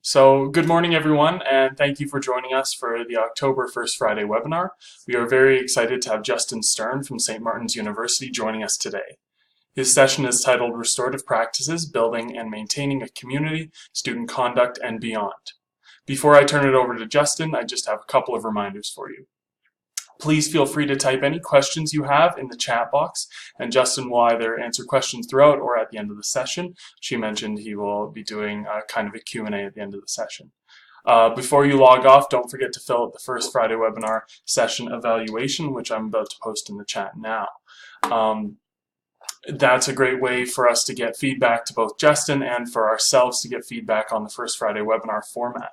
So, good morning, everyone, and thank you for joining us for the October First Friday webinar. We are very excited to have Justin Stern from St. Martin's University joining us today. His session is titled Restorative Practices, Building and Maintaining a Community, Student Conduct, and Beyond. Before I turn it over to Justin, I just have a couple of reminders for you. Please feel free to type any questions you have in the chat box, and Justin will either answer questions throughout or at the end of the session. She mentioned he will be doing kind of a Q&A at the end of the session. Before you log off, don't forget to fill out the First Friday webinar session evaluation, which I'm about to post in the chat now. That's a great way for us to get feedback to both Justin and for ourselves to get feedback on the First Friday webinar format.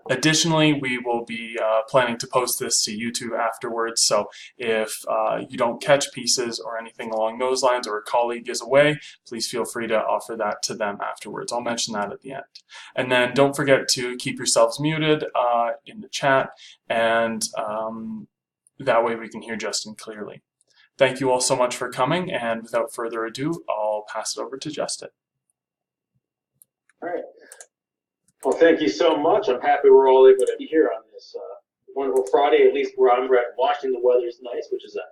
Additionally, we will be planning to post this to YouTube afterwards, so if you don't catch pieces or anything along those lines, or a colleague is away, please feel free to offer that to them afterwards. I'll mention that at the end. And then don't forget to keep yourselves muted in the chat, and that way we can hear Justin clearly. Thank you all so much for coming, and without further ado, I'll pass it over to Justin. All right. Well, thank you so much. I'm happy we're all able to be here on this wonderful Friday, at least where I'm at Washington. The weather's nice, which is a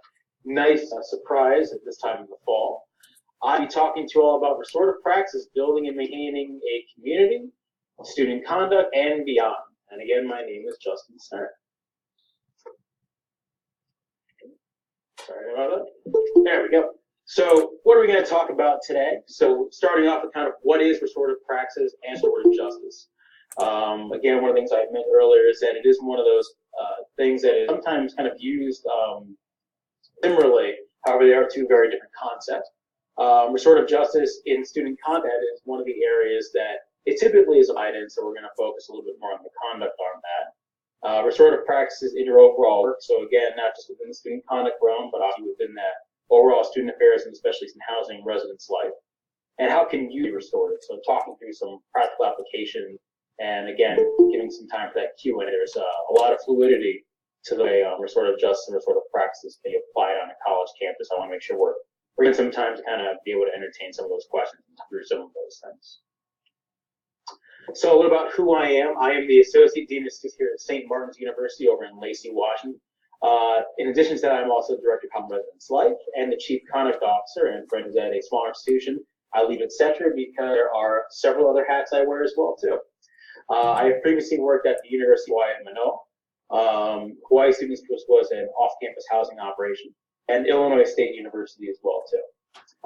nice surprise at this time of the fall. I'll be talking to you all about restorative practices, building and maintaining a community, student conduct, and beyond. And again, my name is Justin Stern. Sorry about that. There we go. So what are we going to talk about today? So starting off with kind of what is restorative practices and restorative justice. Again, one of the things I meant earlier is that it is one of those things that is sometimes kind of used similarly. However, they are two very different concepts. Restorative justice in student conduct is one of the areas that it typically is applied in, so we're going to focus a little bit more on the conduct on that. Restorative practices in your overall work, so again, not just within the student conduct realm, but also within that overall student affairs and especially in housing residence life. And how can you be restorative? So talking through some practical application, and again, giving some time for that Q&A. There's a lot of fluidity to the way restorative justice and restorative practices can be applied on a college campus. I want to make sure we're bringing some time to kind of be able to entertain some of those questions and through some of those things. So a little about who I am. I am the Associate Dean of Students here at St. Martin's University over in Lacey, Washington. In addition to that, I'm also Director of Common Residence Life and the Chief Conduct Officer, and friends at a smaller institution. I leave at Cetra because there are several other hats I wear as well, too. I have previously worked at the University of Hawaii at Manoa. Hawaii Students was an off-campus housing operation, and Illinois State University as well, too.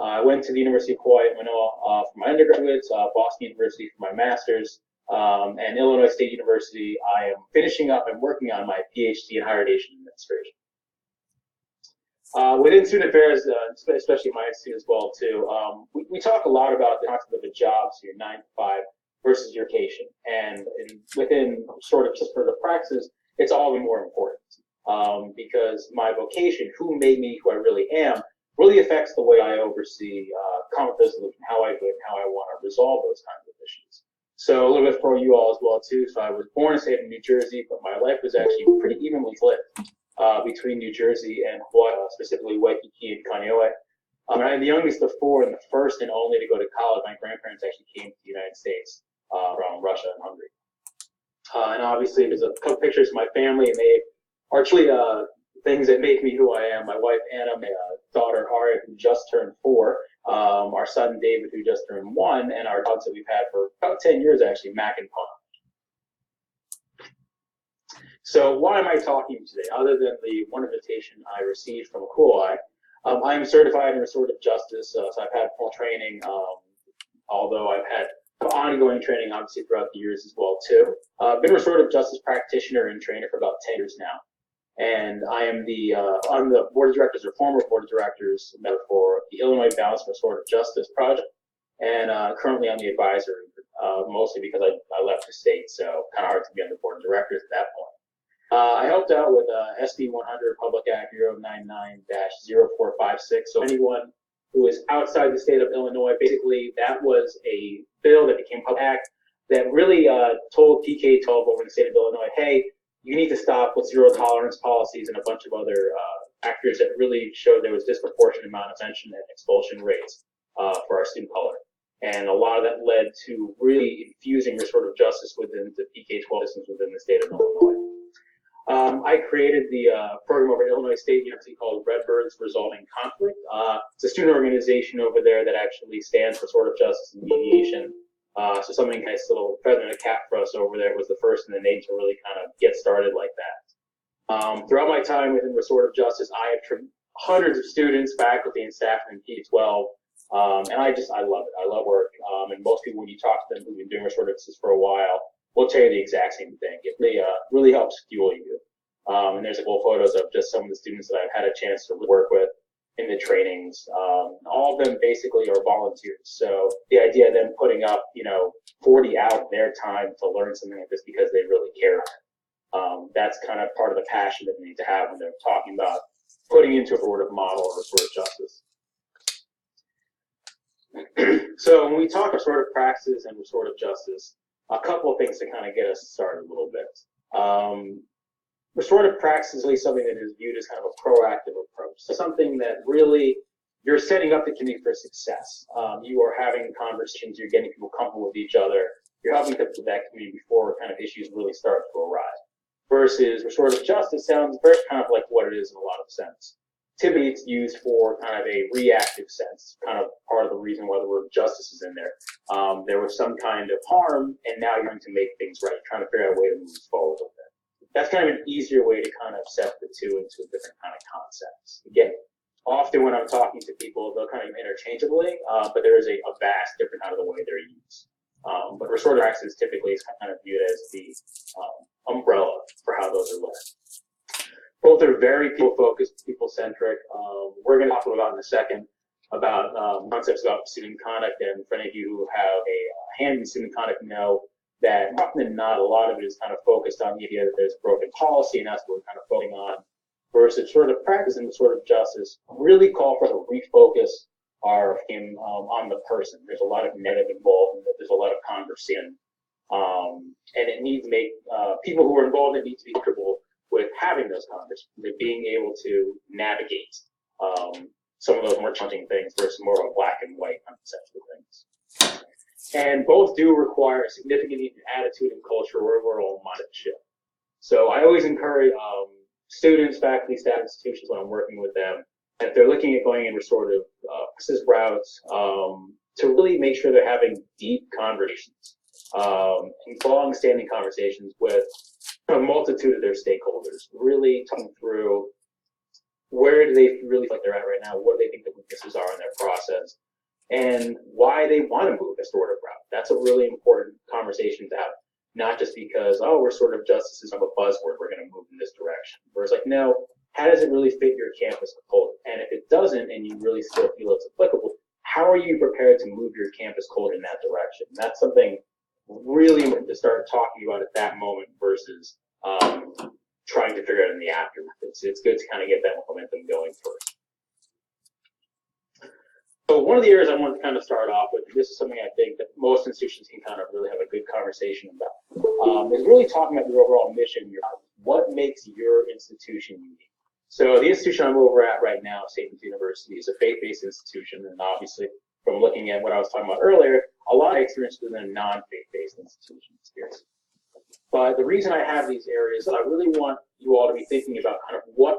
I went to the University of Hawaii at Manoa for my undergraduates, Boston University for my master's, and Illinois State University. I am finishing up and working on my PhD in higher education administration. Within student affairs, especially my institute as well too, we talk a lot about the concept of a job, so your 9 to 5 versus your vacation, and within sort of practices, it's all the more important because my vocation, who made me who I really am, really affects the way I oversee conflict resolution, how I do it, and how I want to resolve those kinds of issues. So a little bit for you all as well too. So I was born and stayed in New Jersey, but my life was actually pretty evenly split between New Jersey and Hawaii, specifically Waikiki and Kaneohe. I'm the youngest of 4 and the first and only to go to college. My grandparents actually came to the United States from Russia and Hungary. And obviously there's a couple pictures of my family, and they are truly things that make me who I am. My wife Anna, my daughter Aria, who just turned 4, our son David, who just turned 1, and our dogs that we've had for about 10 years actually, Mac and Pun. So why am I talking today? Other than the one invitation I received from NWACUHO, I am certified in restorative justice, so I've had full training, although I've had ongoing training obviously throughout the years as well too. I've been a restorative justice practitioner and trainer for about 10 years now. And I am I'm the board of directors, or former board of directors, member for the Illinois Balanced Restorative Justice Project. And currently I'm the advisor, mostly because I left the state, so kind of hard to be on the board of directors at that point. I helped out with SB 100 Public Act 099-0456. So anyone who is outside the state of Illinois, basically that was a bill that became Public Act that really told PK-12 over in the state of Illinois, hey, you need to stop with zero tolerance policies and a bunch of other factors that really showed there was disproportionate amount of detention and expulsion rates for our student color. And a lot of that led to really infusing restorative justice within the PK-12 systems within the state of Illinois. I created the program over at Illinois State University called Redbirds Resolving Conflict. It's a student organization over there that actually stands for restorative justice and mediation. So something nice little feather in the cap for us over there. Was the first in the name to really kind of get started like that. Throughout my time within restorative justice, I have hundreds of students, faculty, and staff in P12. And I love it. I love work. And most people, when you talk to them who've been doing restorative justice for a while, will tell you the exact same thing. It really helps fuel you. And there's little photos of just some of the students that I've had a chance to work with in the trainings. All of them basically are volunteers. So the idea of them putting up, 40 out of their time to learn something like this because they really care. That's kind of part of the passion that they need to have when they're talking about putting into a restorative model or restorative justice. So when we talk restorative practices and restorative justice, a couple of things to kind of get us started a little bit. Restorative practice is really something that is viewed as kind of a proactive approach. So something that really you're setting up the community for success. You are having conversations, you're getting people comfortable with each other, you're helping them with that community before kind of issues really start to arise. Versus restorative justice sounds very kind of like what it is in a lot of sense. Typically, it's used for kind of a reactive sense, kind of part of the reason why the word justice is in there. There was some kind of harm, and now you're going to make things right, trying to figure out a way to move forward with it. That's kind of an easier way to kind of set the two into a different kind of concepts. Again, often when I'm talking to people, they'll kind of interchangeably, but there is a vast different out of the way they're used. But restorative practices typically is kind of viewed as the umbrella for how those are learned. Both are very people-focused, people-centric. We're going to talk about in a second about concepts about student conduct, and for any of you who have a hand in student conduct know that often than not, a lot of it is kind of focused on the idea that there's broken policy, and that's what we're kind of focusing on, versus sort of practice and sort of justice really call for us to refocus our aim on the person. There's a lot of negative involvement, there's a lot of conversation, and it needs to make people who are involved in it need to be comfortable with having those conversations, with being able to navigate some of those more challenging things versus more of a black and white concept of things. And both do require a significant attitude and culture or overall mindset shift. So I always encourage students, faculty, staff, institutions when I'm working with them, if they're looking at going in restorative practices routes, to really make sure they're having deep conversations, and long-standing conversations with a multitude of their stakeholders, really talking through where do they really feel like they're at right now, what do they think the weaknesses are in their process, and why they want to move a restorative route. That's a really important conversation to have, not just because, restorative justice is a buzzword, we're going to move in this direction. Whereas like, no, how does it really fit your campus culture? And if it doesn't, and you really still feel it's applicable, how are you prepared to move your campus culture in that direction? And that's something really important to start talking about at that moment versus trying to figure out in the aftermath. It's good to kind of get that momentum going first. So one of the areas I want to kind of start off with, and this is something I think that most institutions can kind of really have a good conversation about, is really talking about your overall mission, what makes your institution unique. So the institution I'm over at right now, St. University, is a faith-based institution, and obviously from looking at what I was talking about earlier, a lot of experience within a non-faith-based institution experience. But the reason I have these areas, I really want you all to be thinking about kind of what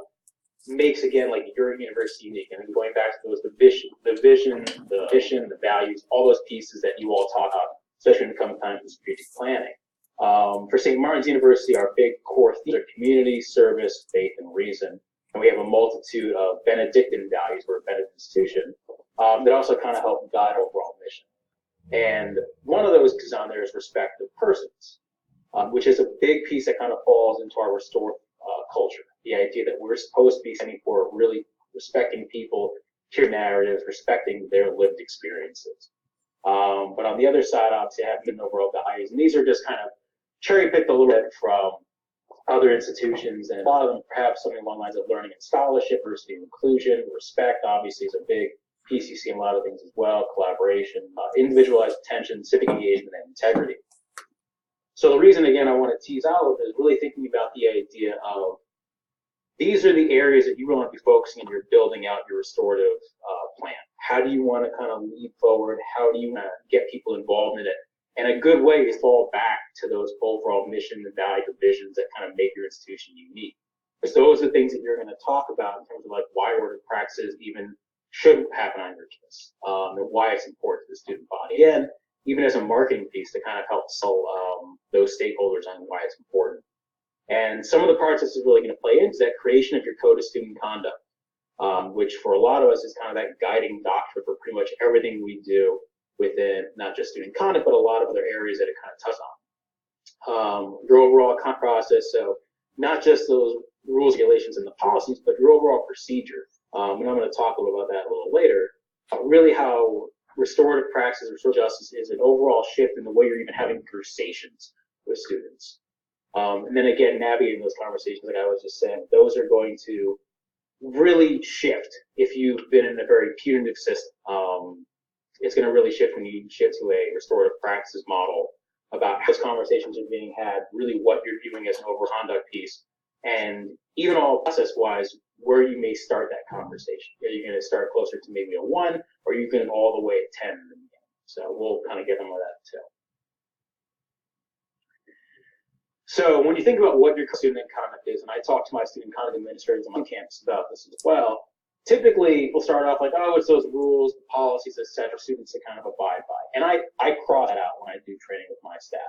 makes, again, like your university unique. And going back to those, the vision, the mission, the values, all those pieces that you all talk about, especially when it comes time to strategic planning. For St. Martin's University, our big core themes are community, service, faith, and reason. And we have a multitude of Benedictine values. We're a Benedictine institution that also kind of help guide our overall mission. And one of those is on there is respect of persons, which is a big piece that kind of falls into our restorative culture. The idea that we're supposed to be standing for really respecting people, hear narratives, respecting their lived experiences. But on the other side, obviously, I have been overall values, and these are just kind of cherry picked a little bit from other institutions, and a lot of them perhaps something along the lines of learning and scholarship, diversity and inclusion, respect obviously is a big piece you see in a lot of things as well, collaboration, individualized attention, civic engagement, and integrity. So the reason, again, I want to tease out is really thinking about the idea of these are the areas that you want to be focusing on. You're building out your restorative plan. How do you want to kind of lead forward? How do you get people involved in it? And a good way is fall back to those overall mission and value visions that kind of make your institution unique. Because those are the things that you're going to talk about in terms of like why restorative practices even should happen on your campus, and why it's important to the student body. And even as a marketing piece to kind of help sell those stakeholders on why it's important. And some of the parts this is really going to play into that creation of your code of student conduct, which for a lot of us is kind of that guiding doctrine for pretty much everything we do within not just student conduct, but a lot of other areas that it kind of touches on. Your overall process, so not just those rules, regulations, and the policies, but your overall procedure. And I'm going to talk a little about that a little later. Really how restorative practices, restorative justice is an overall shift in the way you're even having conversations with students. And then again, navigating those conversations, like I was just saying, those are going to really shift if you've been in a very punitive system. It's going to really shift when you shift to a restorative practices model about how those conversations are being had, really what you're viewing as an overall conduct piece, and even all process-wise, where you may start that conversation. Are you going to start closer to maybe a 1, or are you going all the way at 10 in the beginning? So we'll kind of get into that too. So when you think about what your student conduct is, and I talk to my student conduct administrators on campus about this as well, typically we'll start off like, oh, it's those rules, policies, etc. students to kind of abide by. And I cross that out when I do training with my staff.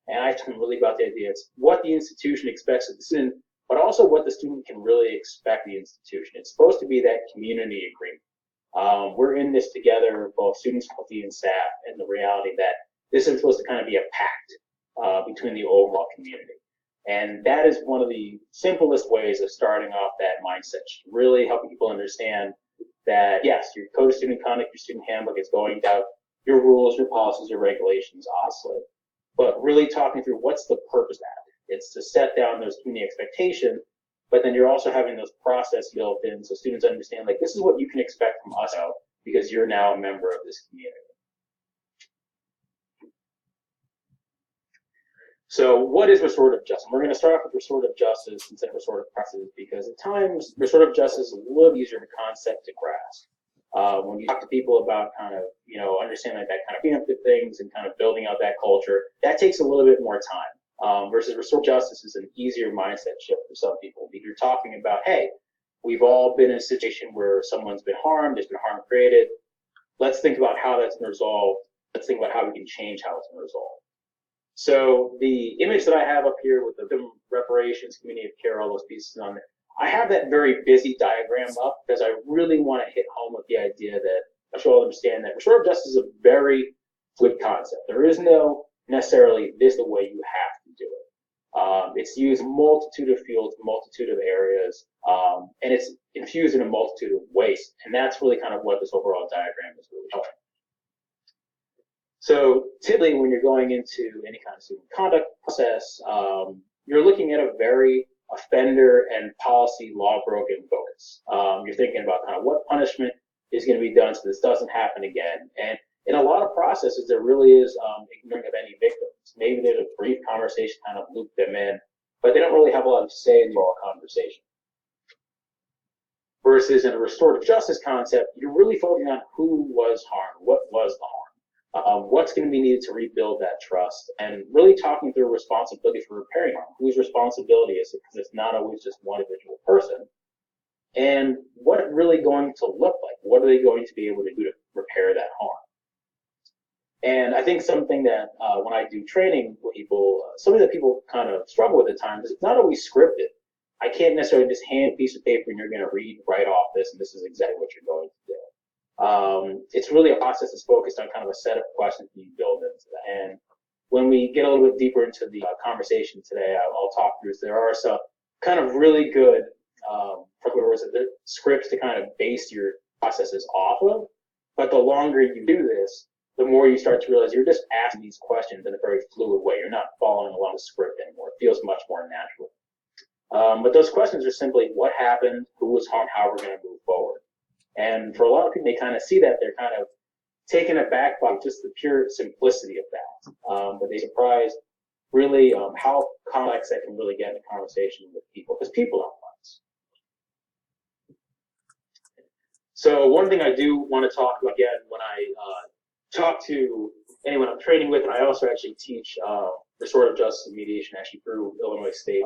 And I talk really about the idea it's what the institution expects of the student, but also what the student can really expect the institution. It's supposed to be that community agreement. We're in this together, both students, faculty, and staff, and the reality that this is supposed to kind of be a pact between the overall community. And that is one of the simplest ways of starting off that mindset, really helping people understand that, yes, your code of student conduct, your student handbook is going down, your rules, your policies, your regulations, obviously, but really talking through what's the purpose of that. It's to set down those community expectations, but then you're also having those process built in so students understand, like, this is what you can expect from us now because you're now a member of this community. So what is restorative justice? We're going to start off with restorative justice instead of restorative practices because at times restorative justice is a little easier to concept to grasp. When you talk to people about kind of, understanding that kind of preemptive things and kind of building out that culture, that takes a little bit more time. Versus restorative justice is an easier mindset shift for some people. Because you're talking about, hey, we've all been in a situation where someone's been harmed, there's been harm created. Let's think about how that's been resolved. Let's think about how we can change how it's been resolved. So the image that I have up here with the victim reparations, community of care, all those pieces on it, I have that very busy diagram up because I really want to hit home with the idea that I should all understand that restorative justice is a very fluid concept. There is no necessarily this the way you have to do it. It's used in a multitude of fields, multitude of areas, and it's infused in a multitude of ways. And that's really kind of what this overall diagram is really showing. So typically when you're going into any kind of student conduct process, you're looking at a very offender and policy law broken focus. You're thinking about kind of what punishment is going to be done so this doesn't happen again. And in a lot of processes, there really is ignoring of any victims. Maybe there's a brief conversation kind of loop them in, but they don't really have a lot to say in the overall conversation. Versus in a restorative justice concept, you're really focusing on who was harmed, what was the harm. What's going to be needed to rebuild that trust, and really talking through responsibility for repairing harm. Whose responsibility is it? Because it's not always just one individual person. And what it's really going to look like? What are they going to be able to do to repair that harm? And I think something that when I do training with people, something that people kind of struggle with at times is it's not always scripted. I can't necessarily just hand a piece of paper and you're going to read right off this and this is exactly what you're going to do. It's really a process that's focused on kind of a set of questions that you build into that. And when we get a little bit deeper into the conversation today, I'll talk through this. There are some kind of really good scripts to kind of base your processes off of. But the longer you do this, the more you start to realize you're just asking these questions in a very fluid way. You're not following along the script anymore. It feels much more natural. But those questions are simply what happened, who was harmed, how we're going to move forward. And for a lot of people, they kind of see that they're kind of taken aback by just the pure simplicity of that. But they're surprised really how complex that can really get in a conversation with people, because people don't know. So one thing I do want to talk about again when I talk to anyone I'm training with, and I also actually teach restorative justice and mediation actually through Illinois State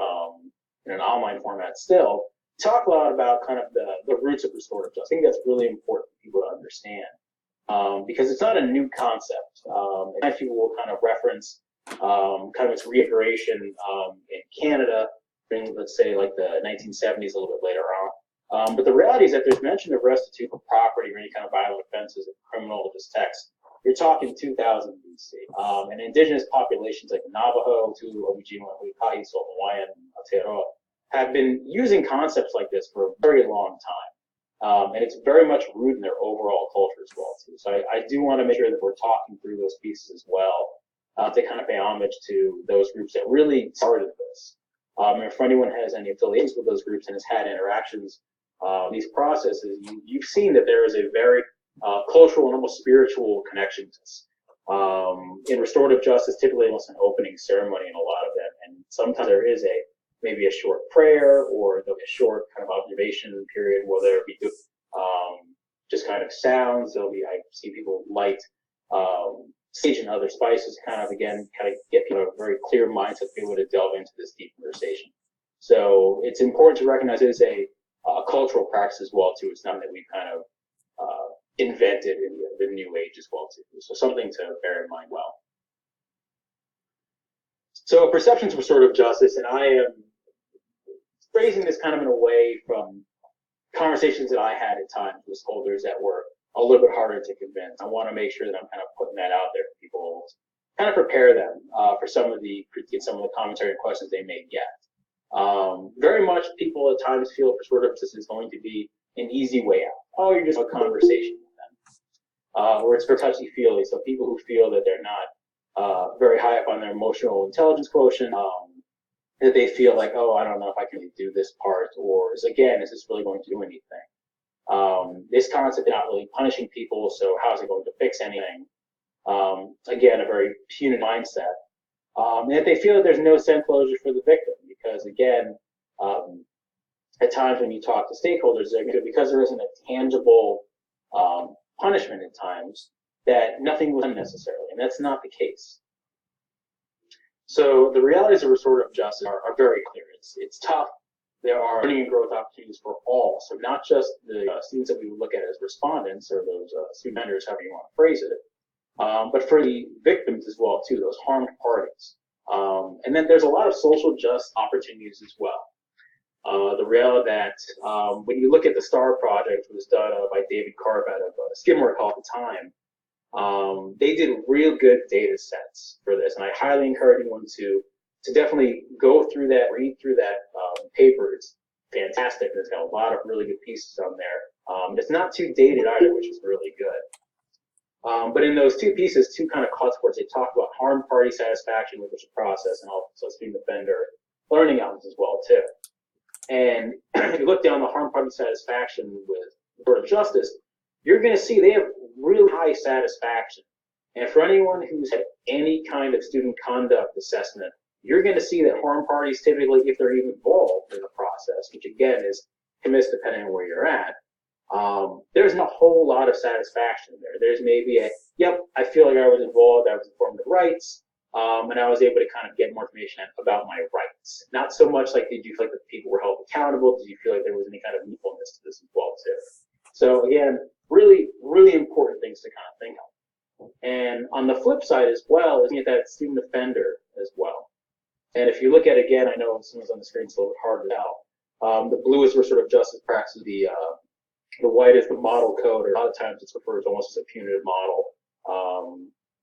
in an online format still, talk a lot about kind of the roots of restorative justice. I think that's really important for people to understand because it's not a new concept. And people will kind of reference kind of its reiteration in Canada, in, let's say, like the 1970s, a little bit later on. But the reality is that there's mention of restitution of property or any kind of violent offenses in criminal just text. You're talking 2000 BC. And indigenous populations like the Navajo, NWACUHO, Hawaiian, Aotearoa, have been using concepts like this for a very long time. And it's very much rooted in their overall culture as well, too. So I do want to make sure that we're talking through those pieces as well to kind of pay homage to those groups that really started this. And if anyone has any affiliations with those groups and has had interactions, these processes, you've seen that there is a very cultural and almost spiritual connection to this. In restorative justice, typically almost an opening ceremony in a lot of them, and sometimes there is maybe a short prayer or there'll be a short kind of observation period where there'll be just kind of sounds. I see people light sage and other spices, kind of get people a very clear mindset to be able to delve into this deep conversation. So it's important to recognize it is a cultural practice as well too. It's not that we kind of invented in the new age as well too. So something to bear in mind well. So perceptions of restorative justice, and I am phrasing this kind of in a way from conversations that I had at times with holders that were a little bit harder to convince. I want to make sure that I'm kind of putting that out there for people, kind of prepare them for some of the commentary and questions they may get. Very much people at times feel restorative justice is going to be an easy way out. Oh, you're just a conversation with them. Or it's for touchy-feely. So people who feel that they're not very high up on their emotional intelligence quotient, that they feel like, oh, I don't know if I can do this part, or is this really going to do anything? This concept of not really punishing people, so how is it going to fix anything? Again, a very punitive mindset. And that they feel that there's no sense closure for the victim, because again, at times when you talk to stakeholders, because there isn't a tangible punishment at times, that nothing was done necessarily, and that's not the case. So the realities of restorative justice are very clear. It's tough. There are learning and growth opportunities for all. So not just the students that we would look at as respondents or those student vendors, however you want to phrase it, but for the victims as well too, those harmed parties. And then there's a lot of social justice opportunities as well. The reality that when you look at the STAR project, it was done by David Karp out of Skidmore at the time. They did real good data sets for this, and I highly encourage anyone to definitely go through that, read through that paper. It's fantastic, and it's got a lot of really good pieces on there. It's not too dated either, which is really good. But in those two pieces, two kind of cuts they talk about harmed party satisfaction with the process and also student offender learning outcomes as well too. And if you look down the harmed party satisfaction with restorative justice, you're going to see they have really high satisfaction. And for anyone who's had any kind of student conduct assessment, you're going to see that harmed parties typically, if they're even involved in the process, which again is hit-miss depending on where you're at, there's not a whole lot of satisfaction there. There's maybe yep, I feel like I was involved, I was informed of rights, and I was able to kind of get more information about my rights. Not so much like, did you feel like the people were held accountable? Did you feel like there was any kind of meaningfulness to this as well too? So again, really, really important things to kind of think of. And on the flip side as well, is that student offender as well. And if you look at, again, I know someone's on the screen, it's a little bit hard to tell. The blue is restorative justice practices, the white is the model code, or a lot of times it's referred to almost as a punitive model.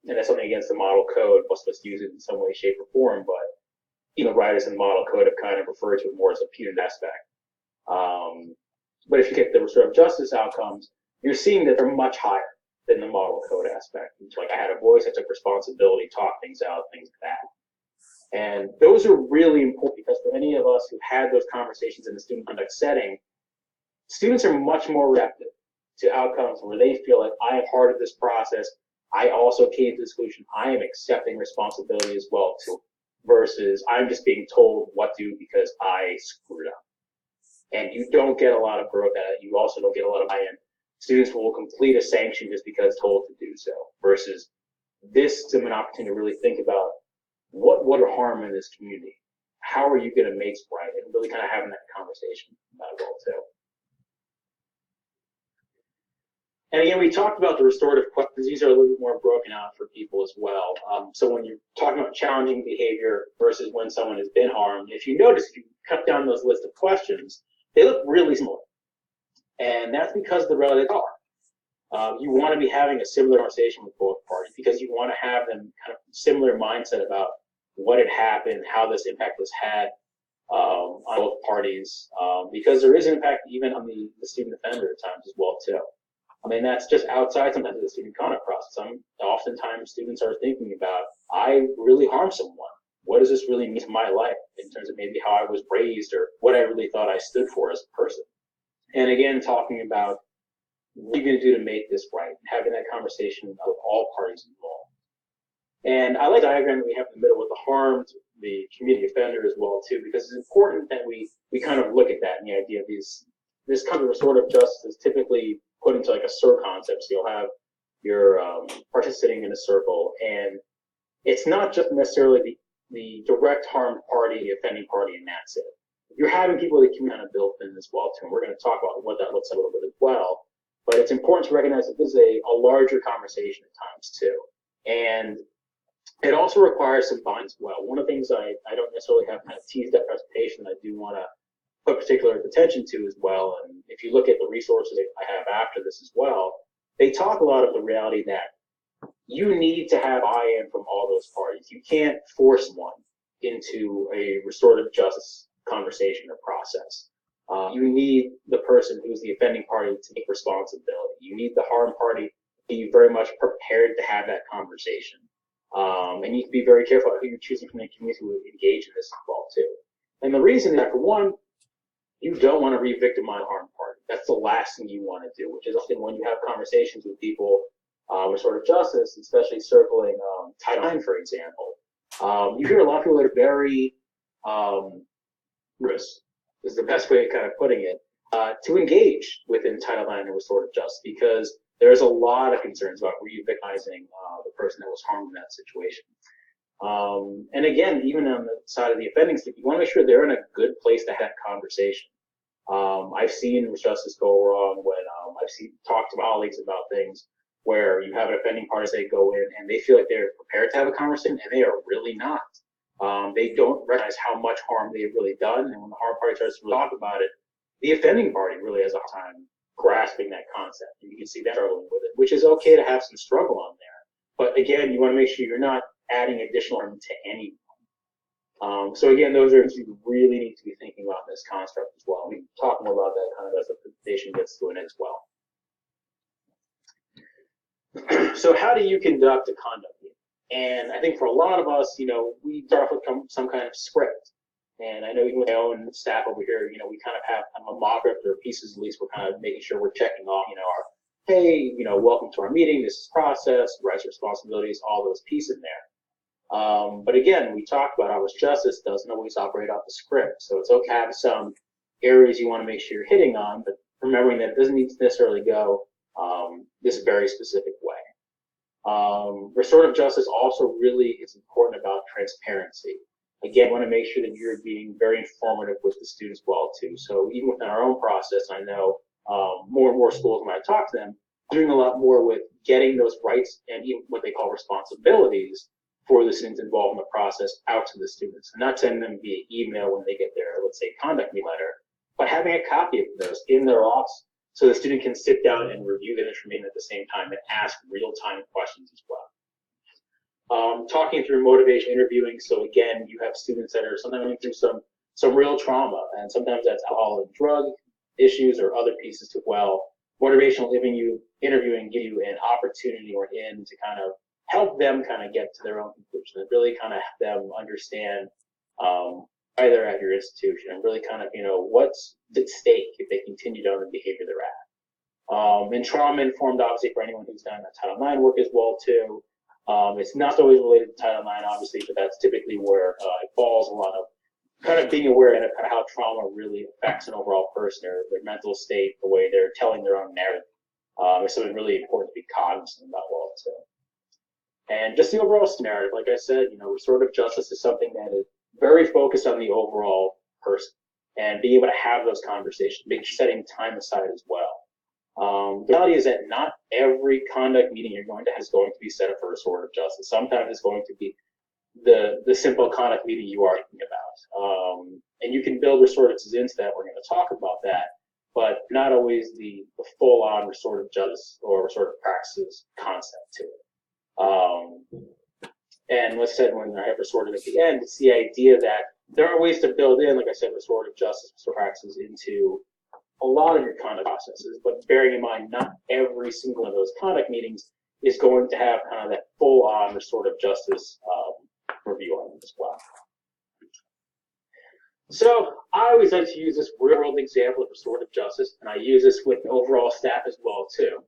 And that's something against the model code, most of us use it in some way, shape, or form, but the writers in the model code have kind of referred to it more as a punitive aspect. But if you get the restorative justice outcomes, you're seeing that they're much higher than the model code aspect. It's like I had a voice, I took responsibility, talked things out, things like that. And those are really important because for any of us who've had those conversations in the student conduct setting, students are much more receptive to outcomes where they feel like I am part of this process. I also came to the solution. I am accepting responsibility as well too, versus I'm just being told what to do because I screwed up. And you don't get a lot of growth at it. You also don't get a lot of buy-in students will complete a sanction just because told to do so, versus this is an opportunity to really think about what are harm in this community. How are you going to make it right? And really kind of having that conversation about it all too. And again, we talked about the restorative questions. These are a little bit more broken out for people as well. So when you're talking about challenging behavior versus when someone has been harmed, if you notice, if you cut down those lists of questions, they look really similar. And that's because the relative are. You want to be having a similar conversation with both parties because you want to have them kind of similar mindset about what had happened, how this impact was had on both parties, because there is an impact even on the student offender at times as well too. I mean, that's just outside sometimes of the student conduct process. Oftentimes students are thinking about, I really harmed someone. What does this really mean to my life in terms of maybe how I was raised or what I really thought I stood for as a person? And again, talking about what are you going to do to make this right, having that conversation with all parties involved. And I like the diagram that we have in the middle with the harmed, the community offender as well too, because it's important that we kind of look at that and the idea of this kind of restorative justice is typically put into like a circle concept. So you'll have your participants sitting in a circle, and it's not just necessarily the direct harmed party, the offending party, and that's it. You're having people that can kind of build in as well too, and we're going to talk about what that looks like a little bit as well. But it's important to recognize that this is a larger conversation at times too, and it also requires some bond as well. One of the things I don't necessarily have kind of teased that presentation, I do want to put particular attention to as well. And if you look at the resources I have after this as well, they talk a lot of the reality that you need to have buy-in from all those parties. You can't force one into a restorative justice conversation or process. You need the person who's the offending party to take responsibility. You need the harm party to be very much prepared to have that conversation. And you need to be very careful about who you're choosing from the community to engage in this as well too. And the reason is that, for one, you don't want to re-victimize the harm party. That's the last thing you want to do, which is often when you have conversations with people with restorative justice, especially circling Title IX, for example. You hear a lot of people that are very nervous, is the best way of kind of putting it, to engage within Title IX and restorative justice, because there's a lot of concerns about re-victimizing the person that was harmed in that situation. And again, even on the side of the offending stick, you want to make sure they're in a good place to have conversation. I've seen justice go wrong when I've talked to colleagues about things where you have an offending party, they go in and they feel like they're prepared to have a conversation, and they are really not. They don't recognize how much harm they've really done, and when the harm party starts to talk about it, the offending party really has a hard time grasping that concept, and you can see that struggling with it, which is okay to have some struggle on there. But again, you want to make sure you're not adding additional harm to anyone. So again, those are things you really need to be thinking about in this construct as well. We can talk more about that kind of as the presentation gets to an end as well. So how do you conduct a conduct meeting? And I think for a lot of us, we start off with some kind of script. And I know even with my own staff over here, we kind of have a mock up or pieces, at least we're kind of making sure we're checking off, our, hey, welcome to our meeting, this is process, rights, responsibilities, all those pieces in there. But again, we talked about how justice doesn't always operate off the script. So it's okay to have some areas you want to make sure you're hitting on, but remembering that it doesn't need to necessarily go this very specific way. Restorative justice also really is important about transparency. Again, I want to make sure that you're being very informative with the students well too. So even within our own process, I know more and more schools, when I talk to them, doing a lot more with getting those rights and even what they call responsibilities for the students involved in the process out to the students, and not sending them via email when they get their, let's say, conduct me letter, but having a copy of those in their office so the student can sit down and review that information at the same time and ask real-time questions as well. Talking through motivation interviewing. So again, you have students that are sometimes going through some real trauma, and sometimes that's alcohol and drug issues or other pieces as well. Motivational interviewing give you an opportunity or in to kind of help them kind of get to their own conclusion and really kind of help them understand why they're at your institution and really kind of, what's at stake if they continue down the behavior they're at. And trauma-informed, obviously, for anyone who's done Title IX work as well, too. It's not always related to Title IX, obviously, but that's typically where it falls a lot of kind of being aware of kind of how trauma really affects an overall person or their mental state, the way they're telling their own narrative. It's something really important to be cognizant about well too. And just the overall narrative, like I said, restorative justice is something that is very focused on the overall person and being able to have those conversations, setting time aside as well. The reality is that not every conduct meeting you're going to have is going to be set up for restorative justice. Sometimes it's going to be the simple conduct meeting you are thinking about. And you can build restoratives into that. We're going to talk about that, but not always the full-on restorative justice or restorative practices concept to it. And like I said, when I have restorative at the end, it's the idea that there are ways to build in, like I said, restorative justice, restorative practices into a lot of your conduct processes, but bearing in mind not every single one of those conduct meetings is going to have kind of that full-on restorative justice review on them as well. So I always like to use this real-world example of restorative justice, and I use this with the overall staff as well too.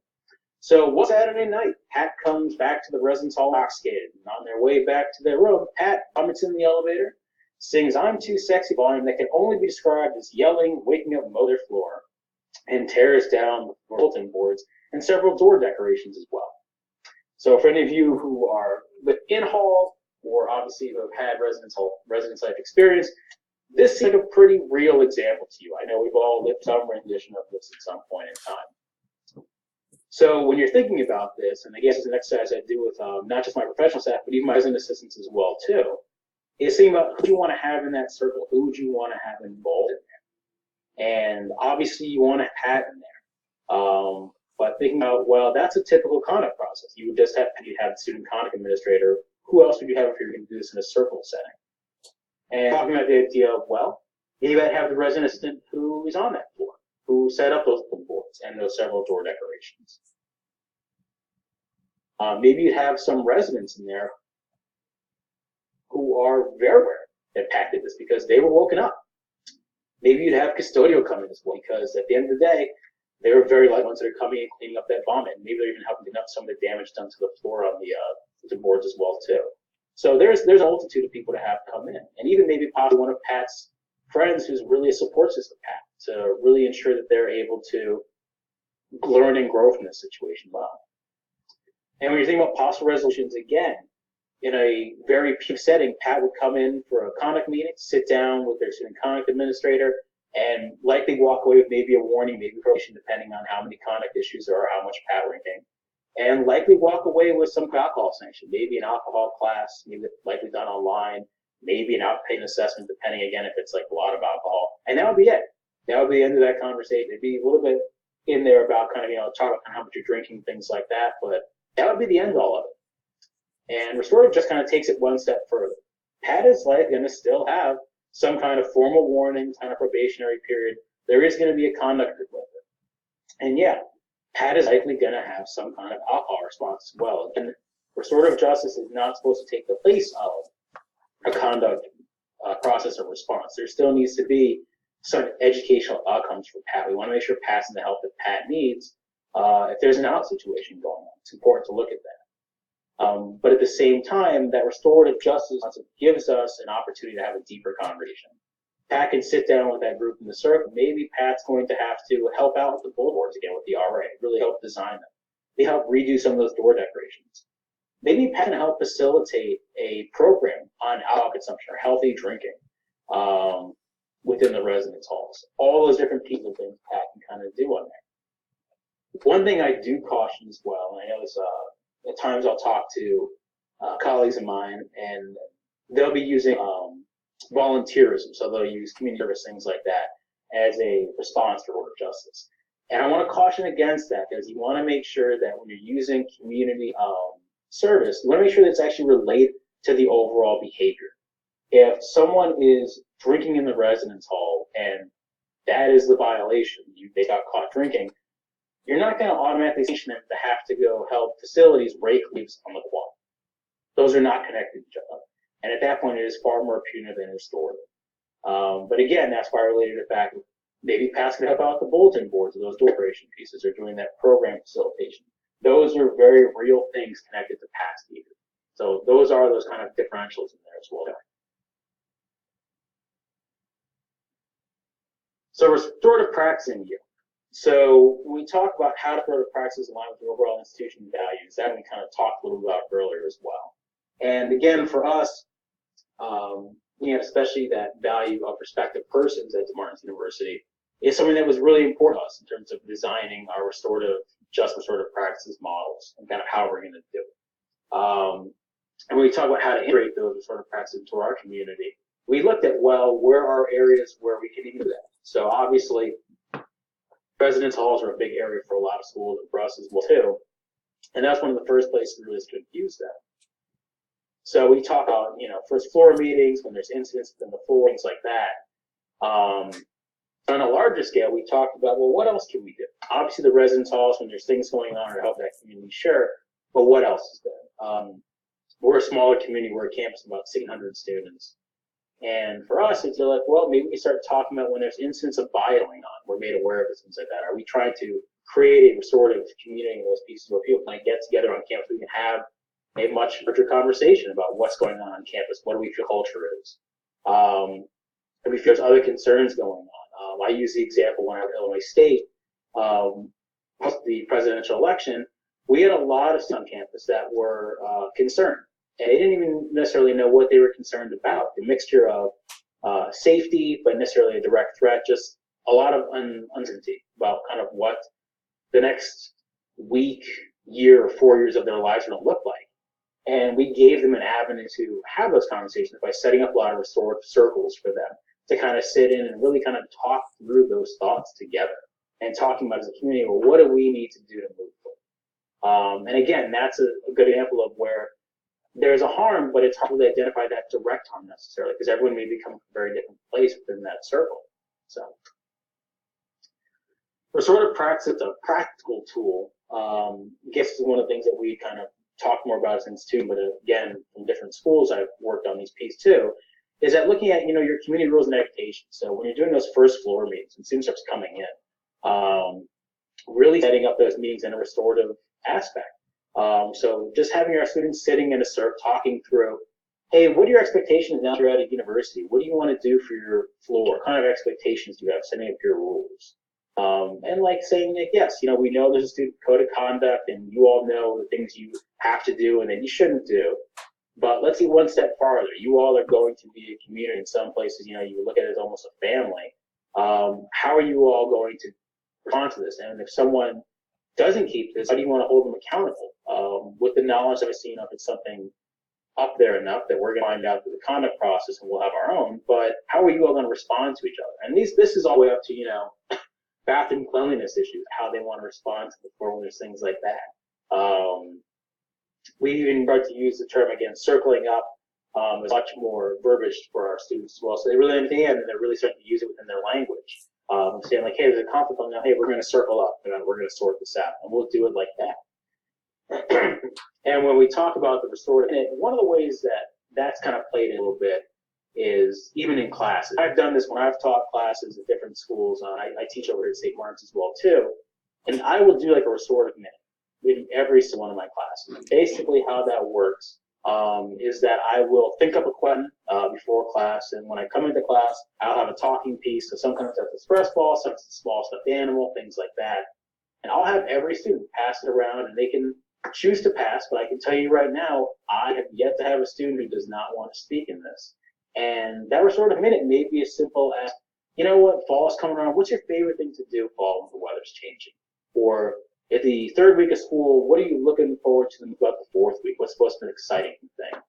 So one Saturday night, Pat comes back to the residence hall intoxicated, and on their way back to their room, Pat plummets in the elevator, sings "I'm Too Sexy" volume that can only be described as yelling, waking up motor floor, and tears down the bulletin boards and several door decorations as well. So for any of you who are within hall or obviously who have had residence life experience, this seems like a pretty real example to you. I know we've all lived some rendition of this at some point in time. So when you're thinking about this, and I guess it's an exercise I do with not just my professional staff, but even my resident assistants as well too, is thinking about who you want to have in that circle, who would you want to have involved in there. And obviously you want to have Pat in there. But thinking about, well, that's a typical conduct process. You would just have the student conduct administrator. Who else would you have if you're going to do this in a circle setting? And talking about the idea of, well, maybe I'd have the resident assistant who is on that floor, who set up those boards and those several door decorations. Maybe you'd have some residents in there who are very aware that Pat did this because they were woken up. Maybe you'd have custodial come in as well because at the end of the day, they're very light ones that are coming and cleaning up that vomit. Maybe they're even helping clean up some of the damage done to the floor on the boards as well too. So there's a multitude of people to have come in, and even maybe possibly one of Pat's friends who's really a support system Pat to really ensure that they're able to learn and grow from this situation well. And when you're thinking about possible resolutions, again, in a very peak setting, Pat would come in for a conduct meeting, sit down with their student conduct administrator, and likely walk away with maybe a warning, maybe probation, depending on how many conduct issues there are, how much Pat ranking, and likely walk away with some alcohol sanction, maybe an alcohol class, maybe likely done online, maybe an outpatient assessment, depending again if it's like a lot of alcohol, and that would be it. That would be the end of that conversation. It'd be a little bit in there about kind of talk about how much you're drinking, things like that, but that would be the end all of it. And restorative just kind of takes it one step further. Pat is likely going to still have some kind of formal warning, kind of probationary period. There is going to be a conduct with it. And yeah, Pat is likely going to have some kind of alcohol response as well. And restorative justice is not supposed to take the place of a conduct process or response. There still needs to be some educational outcomes for Pat. We want to make sure Pat's in the help that Pat needs if there's an out situation going on. It's important to look at that. But at the same time, that restorative justice gives us an opportunity to have a deeper conversation. Pat can sit down with that group in the circle. Maybe Pat's going to have to help out with the bulletin boards again with the RA, really help design them. They help redo some of those door decorations. Maybe Pat can help facilitate a program on alcohol consumption or healthy drinking within the residence halls. All those different pieces of things Pat can kind of do on there. One thing I do caution as well, and I know this, at times I'll talk to colleagues of mine, and they'll be using volunteerism, so they'll use community service, things like that, as a response to order of justice. And I want to caution against that because you want to make sure that when you're using community service, you want to make sure that it's actually related to the overall behavior. If someone is drinking in the residence hall and that is the violation, they got caught drinking, you're not going to automatically sanction them to have to go help facilities rake leaves on the quad. Those are not connected to each other. And at that point, it is far more punitive and restorative. But again, that's why I related it back. Maybe Pat's going to help out the bulletin boards or those door decoration pieces or doing that program facilitation. Those are very real things connected to Pat's behavior. So those are those kind of differentials in there as well. So restorative practice in you. So when we talk about how to further practice align with the overall institution values, that we kind of talked a little about earlier as well. And again, for us, especially that value of respective persons at Martin's University is something that was really important to us in terms of designing our restorative practices models and kind of how we're going to do it. And when we talk about how to integrate those restorative practices into our community, we looked at, well, where are areas where we can do that? So obviously, residence halls are a big area for a lot of schools and for us as well too. And that's one of the first places really to infuse that. So we talk about, first floor meetings, when there's incidents within the floor, things like that. On a larger scale, we talked about, well, what else can we do? Obviously, the residence halls, when there's things going on to help that community, sure. But what else is there? We're a smaller community. We're a campus of about 600 students. And for us, it's like, well, maybe we start talking about when there's incidents of violating on. We're made aware of it, things like that. Are we trying to create a restorative community in those pieces where people can get together on campus? We can have a much larger conversation about what's going on campus. What do we feel culture is? And we feel there's other concerns going on. I use the example when I was at Illinois State, the presidential election, we had a lot of students on campus that were concerned. And they didn't even necessarily know what they were concerned about. The mixture of safety, but necessarily a direct threat, just a lot of uncertainty about kind of what the next week, year, or 4 years of their lives are going to look like. And we gave them an avenue to have those conversations by setting up a lot of restorative circles for them to kind of sit in and really kind of talk through those thoughts together and talking about as a community, well, what do we need to do to move forward? And again, that's a good example of where there's a harm, but it's hard to identify that direct harm necessarily because everyone may be coming from a very different place within that circle. So, restorative practice is a practical tool. I guess is one of the things that we kind of talk more about as an institute, but again, from different schools, I've worked on these pieces too, is that looking at, your community rules and expectations. So when you're doing those first floor meetings and students are coming in, really setting up those meetings in a restorative aspect. So just having our students sitting in a circle talking through, hey, what are your expectations now that you're at a university? What do you want to do for your floor? What kind of expectations do you have setting up your rules? And like saying that, yes, we know there's a student code of conduct and you all know the things you have to do and that you shouldn't do. But let's see one step farther. You all are going to be a community in some places, you look at it as almost a family. How are you all going to respond to this? And if someone doesn't keep this, how do you want to hold them accountable? With the knowledge that I see, if it's something up there enough that we're going to find out through the conduct process and we'll have our own, but how are you all going to respond to each other? And this is all the way up to, bathroom cleanliness issues, how they want to respond to the floor when there's things like that. We even start to use the term, again, circling up is much more verbiage for our students as well. So they really understand and they're really starting to use it within their language. Saying like, hey, there's a conflict on now, hey, we're going to circle up and we're going to sort this out. And we'll do it like that. And when we talk about the restorative, one of the ways that that's kind of played in a little bit is even in classes. I've done this when I've taught classes at different schools. I teach over here at St. Martin's as well too. And I will do like a restorative minute in every single one of my classes. And basically how that works is that I will think up a question before class, and when I come into class, I'll have a talking piece. So sometimes that's a stress ball, sometimes it's a small stuffed animal, things like that. And I'll have every student pass it around, and they can choose to pass, but I can tell you right now, I have yet to have a student who does not want to speak in this. And that restorative minute may be as simple as, fall's coming around. What's your favorite thing to do fall when the weather's changing? Or at the third week of school, what are you looking forward to about the fourth week? What's supposed to be an exciting thing?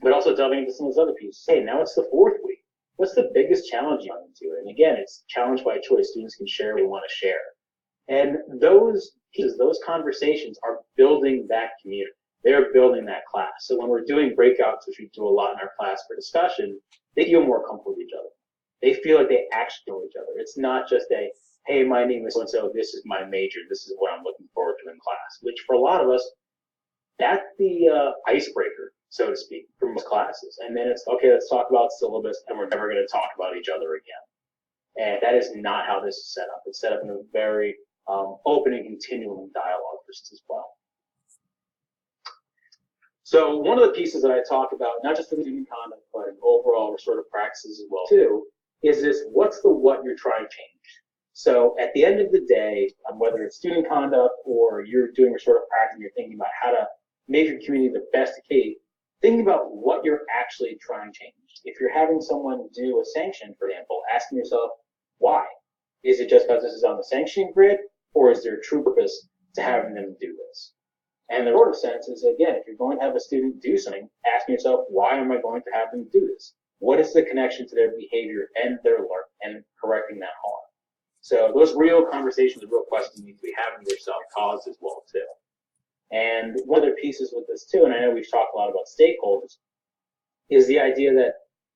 But also delving into some of those other pieces. Hey, now it's the fourth week. What's the biggest challenge you run into? And again, it's challenge by choice. Students can share what they want to share. And those pieces, those conversations are building that community. They're building that class. So when we're doing breakouts, which we do a lot in our class for discussion, they feel more comfortable with each other. They feel like they actually know each other. It's not just hey, my name is so-and-so, this is my major, this is what I'm looking forward to in class, which for a lot of us, that's the icebreaker, so to speak, for most classes. And then it's, okay, let's talk about syllabus, and we're never going to talk about each other again. And that is not how this is set up. It's set up in a very open and continuing dialogue process as well. So one of the pieces that I talk about, not just for the student conduct, but in overall restorative practices as well too, is this: what's the what you're trying to change? So at the end of the day, whether it's student conduct or you're doing restorative practice and you're thinking about how to make your community the best it can, thinking about what you're actually trying to change. If you're having someone do a sanction, for example, asking yourself, why? Is it just because this is on the sanction grid, or is there a true purpose to having them do this? And the broader sense is, again, if you're going to have a student do something, asking yourself, why am I going to have them do this? What is the connection to their behavior and their learning and correcting that harm? So those real conversations, real questions need to be having with yourself, college as well, too. And one of the pieces with this, too, and I know we've talked a lot about stakeholders, is the idea that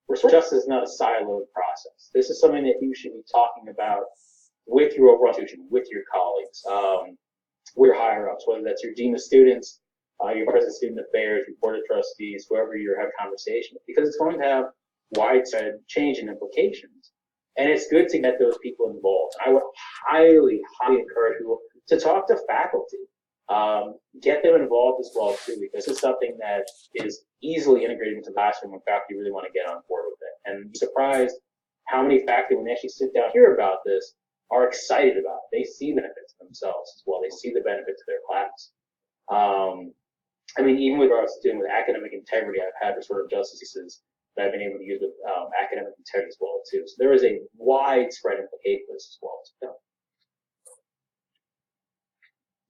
restorative justice is not a siloed process. This is something that you should be talking about with your overall institution, with your colleagues, with your higher-ups, whether that's your dean of students, your president of student affairs, your board of trustees, whoever you're having conversation with, because it's going to have widespread change and implications. And it's good to get those people involved. I would highly, highly encourage people to talk to faculty. Get them involved as well, too, because it's something that is easily integrated into the classroom when faculty really want to get on board with it. And be surprised how many faculty, when they actually sit down and hear about this, are excited about it. They see benefits themselves as well. They see the benefits of their class. I mean, even with our student with academic integrity, I've had restorative justices that I've been able to use with academic integrity as well, too. So there is a widespread implication of this as well, too.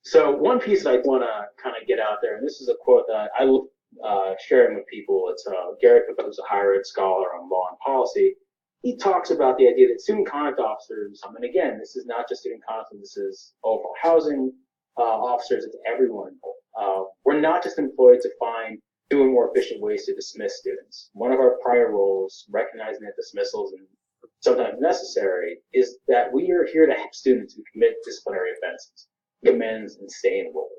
So one piece that I want to kind of get out there, and this is a quote that I love sharing with people. It's Gary Cook, who's a higher ed scholar on law and policy. He talks about the idea that student conduct officers, and again, this is not just student conduct, this is overall housing officers, it's everyone. We're not just employed to find new and more efficient ways to dismiss students. One of our prior roles, recognizing that dismissals and sometimes necessary, is that we are here to help students who commit disciplinary offenses, amends, and stay enrolled.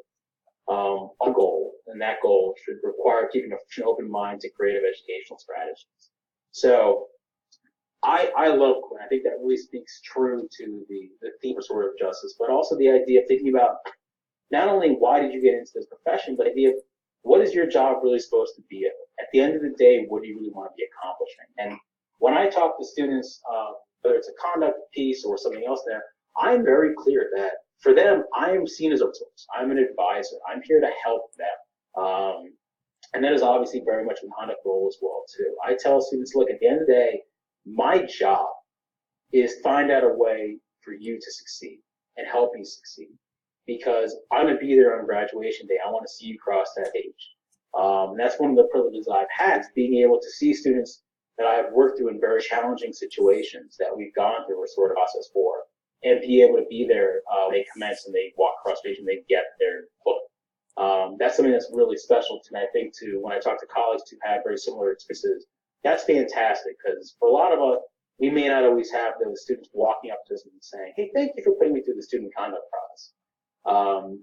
A goal, and that goal should require keeping an open mind to creative educational strategies. So I love Quinn. I think that really speaks true to the theme of restorative justice, but also the idea of thinking about not only why did you get into this profession, but the idea of what is your job really supposed to be? At the end of the day, what do you really want to be accomplishing? And when I talk to students, whether it's a conduct piece or something else there, I'm very clear that for them, I am seen as a resource. I'm an advisor. I'm here to help them. And that is obviously very much a conduct role as well, too. I tell students, look, at the end of the day, my job is find out a way for you to succeed and help you succeed. Because I'm going to be there on graduation day. I want to see you cross that page. And that's one of the privileges I've had, is being able to see students that I've worked through in very challenging situations that we've gone through a sort of process for, and be able to be there when they commence and they walk across stage and they get their book. That's something that's really special to me. I think, too, when I talk to colleagues who have very similar experiences, that's fantastic, because for a lot of us, we may not always have those students walking up to us and saying, hey, thank you for putting me through the student conduct process.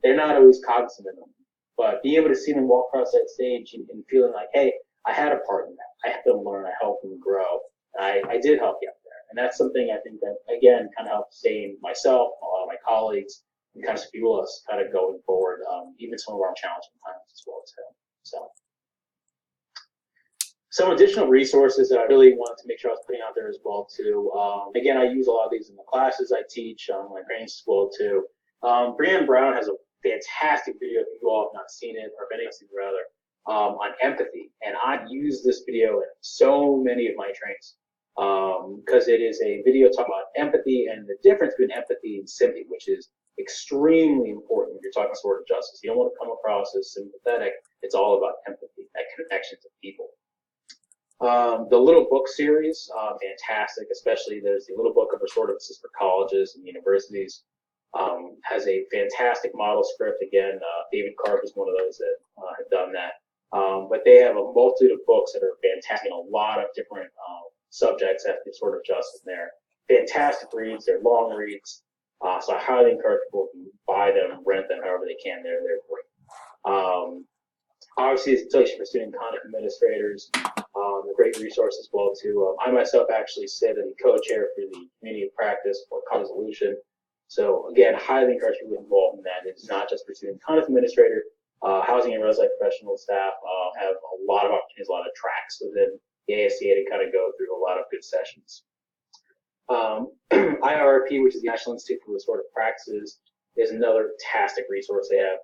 They're not always cognizant of them, but being able to see them walk across that stage and feeling like, hey, I had a part in that. I helped them learn, I helped them grow, and I did help you out there. And that's something I think that, again, kind of helps sustain myself, a lot of my colleagues, and kind of fuel us kind of going forward, even some of our challenging times as well, too. So some additional resources that I really wanted to make sure I was putting out there as well, too. Again, I use a lot of these in the classes I teach, my trainings as well, too. Breanne Brown has a fantastic video, if you all have not seen it, or if anyone has seen it rather, on empathy. And I've used this video in so many of my trainings, because it is a video talking about empathy and the difference between empathy and sympathy, which is extremely important when you're talking restorative justice. You don't want to come across as sympathetic. It's all about empathy, that connection to people. The Little Book series, fantastic, especially there's the Little Book of Restorative Justice for colleges and universities. Has a fantastic model script. Again, David Karp is one of those that have done that. But they have a multitude of books that are fantastic, a lot of different subjects at restorative justice in there. Fantastic reads. They're long reads. So I highly encourage people to buy them, rent them, however they can. They're great. Obviously, it's a for student conduct administrators. A great resource as well, too. I myself actually sit as the co-chair for the community of practice for resolution. So again, highly encourage people involved in that. It's not just for student conduct administrator. Housing and res life professional staff have a lot of opportunities, a lot of tracks within the ASCA to kind of go through a lot of good sessions. IRP, which is the National Institute for Restorative Practices, is another fantastic resource. They have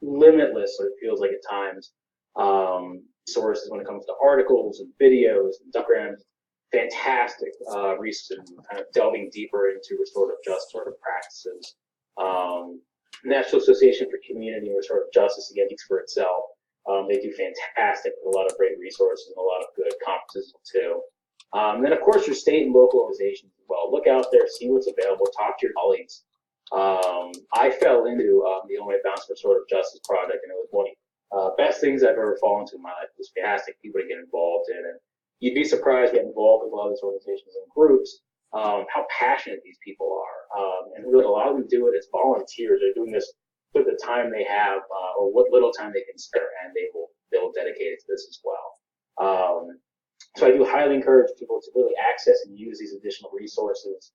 limitless, or it feels like at times, sources when it comes to articles and videos and diagrams. Fantastic resources, kind of delving deeper into restorative justice sort of practices. National Association for Community and Restorative Justice, again, speaks for itself. They do fantastic, a lot of great resources and a lot of good conferences too. And then, of course, your state and local organizations as well. Look out there, see what's available, talk to your colleagues. I fell into the Illinois Bounce for Restorative Justice project, and it was one of the best things I've ever fallen into in my life. It was fantastic people to get involved in, and you'd be surprised to get involved with a lot of these organizations and groups, how passionate these people are. And really, a lot of them do it as volunteers. They're doing this with the time they have, or what little time they can spare, and they'll dedicate it to this as well. So I do highly encourage people to really access and use these additional resources,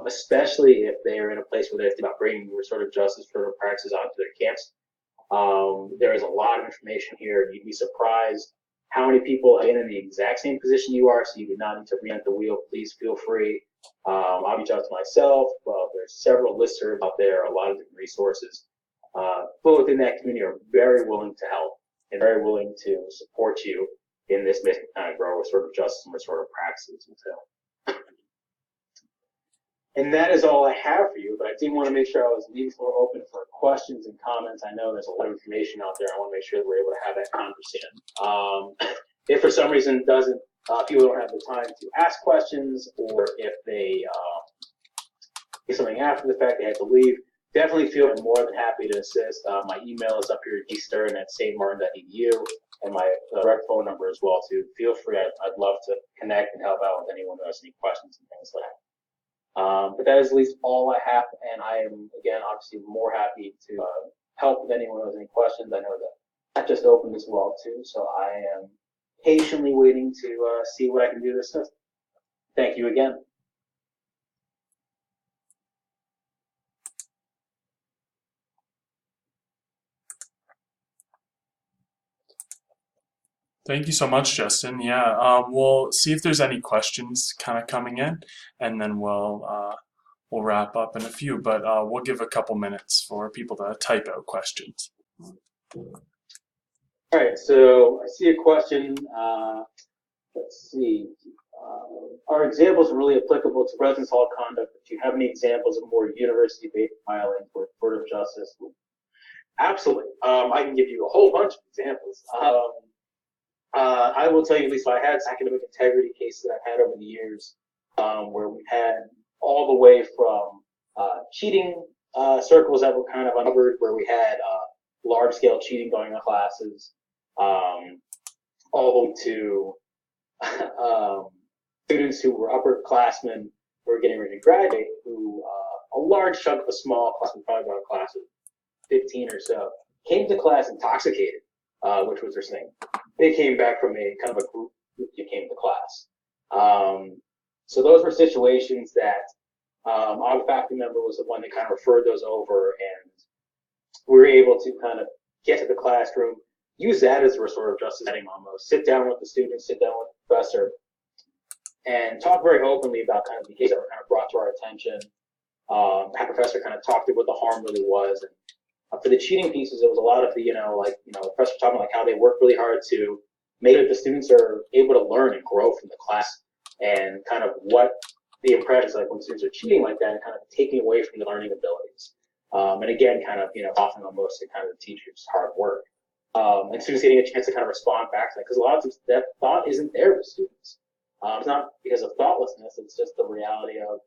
especially if they're in a place where they're thinking about bringing restorative justice, restorative practices onto their camps. There is a lot of information here. You'd be surprised how many people are in the exact same position you are, so you do not need to reinvent the wheel. Please feel free. I'll reach out to myself. There's several listservs out there, a lot of different resources. People within that community are very willing to help and very willing to support you in this mission to kind of grow restorative justice and restorative practices. And that is all I have for you, but I did want to make sure I was leaving the floor open for questions and comments. I know there's a lot of information out there. I want to make sure that we're able to have that conversation. If for some reason people don't have the time to ask questions, or if they get something after the fact, they had to leave, definitely feel I'm more than happy to assist. My email is up here, dstern@stmartin.edu, and my direct phone number as well, too. Feel free. I'd love to connect and help out with anyone who has any questions and things like that. But that is at least all I have, and I am, again, obviously more happy to help with anyone who has any questions. I know that just opened as well, too, so I am patiently waiting to see what I can do to assist. Thank you again. Thank you so much, Justin. Yeah, we'll see if there's any questions kind of coming in, and then we'll wrap up in a few. But we'll give a couple minutes for people to type out questions. All right. So I see a question. Let's see. Are examples really applicable to residence hall conduct? Do you have any examples of more university-based filings for restorative justice? Absolutely. I can give you a whole bunch of examples. I will tell you, at least I had academic integrity cases that I've had over the years, where we've had all the way from cheating circles that were kind of uncovered, where we had large-scale cheating going on classes, all the way to students who were upperclassmen who were getting ready to graduate, who a large chunk of a small class, probably about a class of 15 or so, came to class intoxicated, which was their thing. They came back from a kind of a group that came to class. So those were situations that our faculty member was the one that kind of referred those over, and we were able to kind of get to the classroom, use that as a restorative justice setting almost, sit down with the students, sit down with the professor, and talk very openly about kind of the cases that were kind of brought to our attention. That professor kind of talked through what the harm really was. And for the cheating pieces, it was a lot of the, the professor talking like how they work really hard to make sure the students are able to learn and grow from the class, and kind of what the impression is like when students are cheating like that, and kind of taking away from the learning abilities. And again, kind of, often almost to kind of the teacher's hard work. And students getting a chance to kind of respond back to that, because a lot of times that thought isn't there with students. It's not because of thoughtlessness, it's just the reality of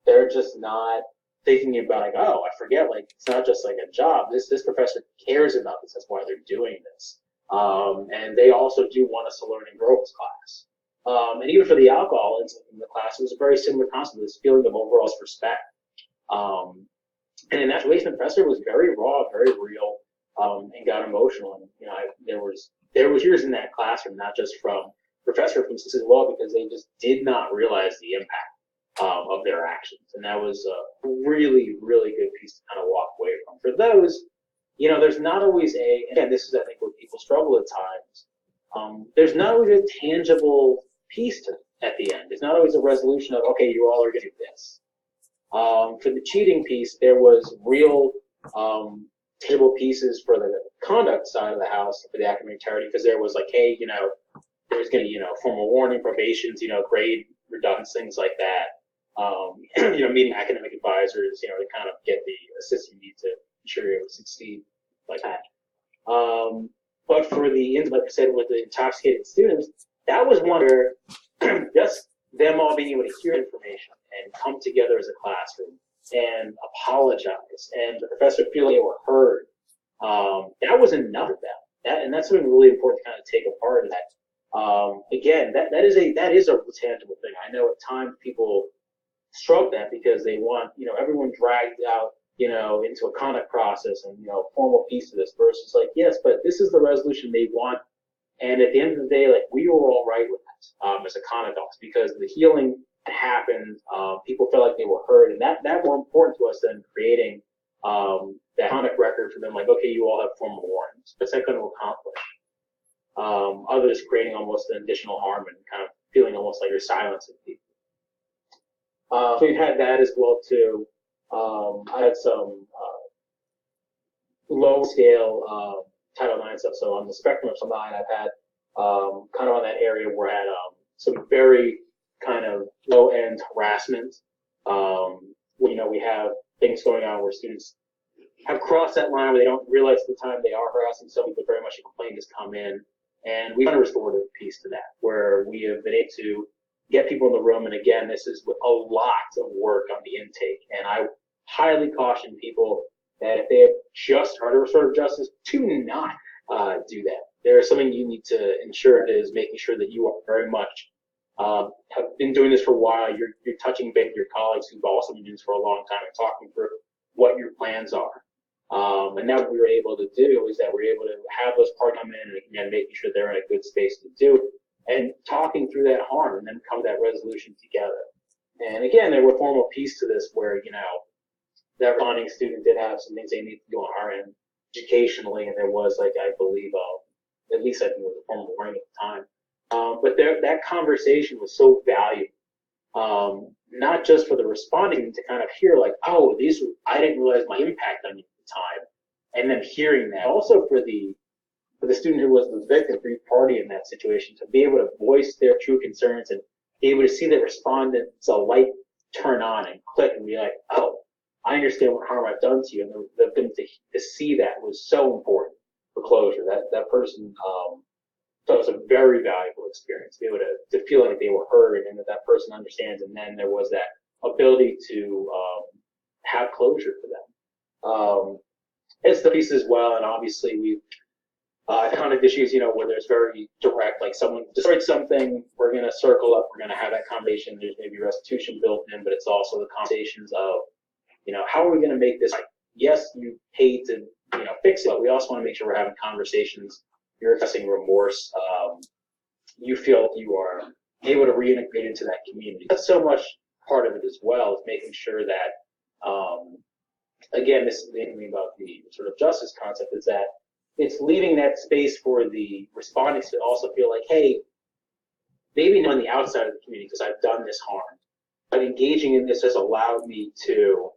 they're just not thinking about like, oh, I forget, like, it's not just like a job. This professor cares about this. That's why they're doing this. And they also do want us to learn and grow this class. And even for the alcohol in the class, it was a very similar concept, this feeling of overall respect. And in that relation, the professor was very raw, very real, and got emotional. And there was years in that classroom, not just from professor, from students as well, because they just did not realize the impact of their actions. And that was a really, really good piece to kind of walk away from. For those, there's not always again, this is, I think, where people struggle at times. There's not always a tangible piece to it. at the end. It's not always a resolution of, okay, you all are going to do this. For the cheating piece, there was real tangible pieces for the conduct side of the house for the academic integrity, because there was like, hey, there's going to, formal warning, probations, grade reductions, things like that. Meeting academic advisors, to kind of get the assist you need to ensure you succeed like that. But for the, like I said, with the intoxicated students, that was one where just them all being able to hear information and come together as a classroom and apologize and the professor feeling they were heard. That was enough of them. And that's something really important to kind of take apart of that. Again, that is a tangible thing. I know at times people struggle that because they want, everyone dragged out, into a conduct process and, formal piece of this versus like, yes, but this is the resolution they want. And at the end of the day, like, we were all right with that as a conduct office because the healing happened. People felt like they were heard. And that more important to us than creating that conduct record for them, like, okay, you all have formal warnings. What's that going to accomplish? Other than creating almost an additional harm and kind of feeling almost like you're silencing people. So we've had that as well, too. I had some low-scale Title IX stuff. So on the spectrum of some line, I've had kind of on that area where I had some very kind of low-end harassment. We have things going on where students have crossed that line where they don't realize at the time they are harassing somebody, but very much a complaint has come in. And we've done a restorative piece to that, where we have been able to get people in the room. And again, this is with a lot of work on the intake. And I highly caution people that if they have just started restorative justice, to not do that. There's something you need to ensure is making sure that you are very much have been doing this for a while. You're touching base with your colleagues who've also been doing this for a long time and talking through what your plans are. And now what we were able to do is that we're able to have those parties come in and again, making sure they're in a good space to do it and talking through that harm and then come to that resolution together. And again, there were formal piece to this where, that responding student did have some things they need to do on our end educationally, and there was, like, I believe, at least I think it was a formal warning at the time. But that conversation was so valuable, not just for the responding to kind of hear, like, oh, I didn't realize my impact on you at the time, and then hearing that. Also for the student who was the victim, for each party in that situation, to be able to voice their true concerns and be able to see the respondent's light turn on and click and be like, oh, I understand what harm I've done to you, and the ability to see that was so important for closure. That person thought it was a very valuable experience to be able to feel like they were heard and that person understands, and then there was that ability to have closure for them. It's the piece as well, and obviously we've conduct issues, where there's very direct, like someone destroyed something, we're going to circle up, we're going to have that conversation. There's maybe restitution built in, but it's also the conversations of, how are we going to make this right? Yes, you paid to, fix it, but we also want to make sure we're having conversations. You're expressing remorse. You feel you are able to reintegrate into that community. That's so much part of it as well, is making sure that, again, this is the thing about the sort of justice concept, is that it's leaving that space for the respondents to also feel like, hey, maybe not on the outside of the community because I've done this harm, but engaging in this has allowed me to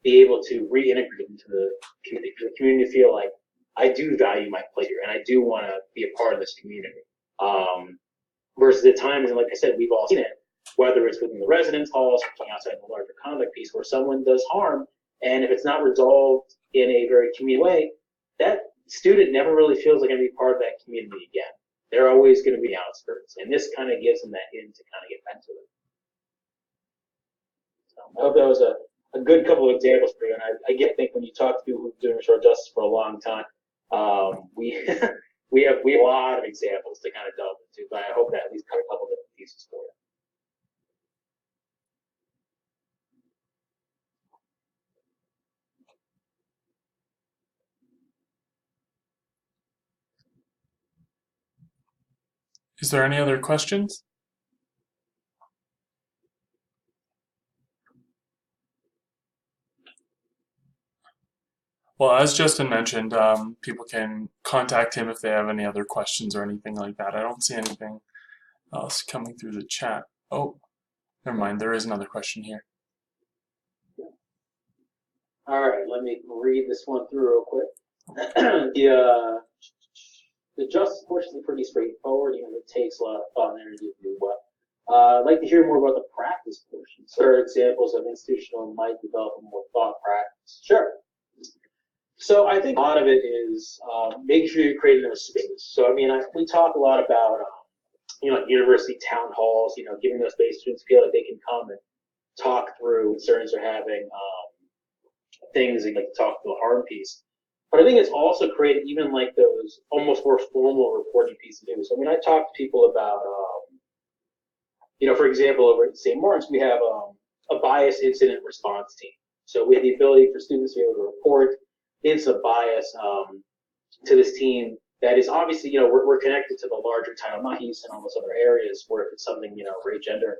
be able to reintegrate into the community, for the community to feel like I do value my place here and I do want to be a part of this community. Versus at times, and like I said, we've all seen it, whether it's within the residence halls or outside the larger conduct piece, where someone does harm, and if it's not resolved in a very community way, that student never really feels like going to be part of that community again. They're always going to be outskirts, and this kind of gives them that in to kind of get back to it. So I hope that was a good couple of examples for you. And I think when you talk to people who've been doing restorative justice for a long time, we we have a lot of examples to kind of delve into, but I hope that at least covered a couple different pieces for you. Is there any other questions? Well, as Justin mentioned, people can contact him if they have any other questions or anything like that. I don't see anything else coming through the chat. Oh, never mind. There is another question here. All right, let me read this one through real quick. The justice portion is pretty straightforward, even if it takes a lot of thought and energy to do well. I'd like to hear more about the practice portion. So, there are examples of institutional might develop a more thought practice. Sure. So I think a lot of it is making sure you're creating a space. So I mean, we talk a lot about university town halls. Giving those space students feel like they can come and talk through concerns they're having, things and like talk through the hard piece. But I think it's also created even like those almost more formal reporting pieces too. So I mean, I talk to people about, for example, over at St. Martin's, we have a bias incident response team. So we have the ability for students to be able to report incident bias to this team that is obviously, we're connected to the larger Title IX and all those other areas where if it's something, race, gender,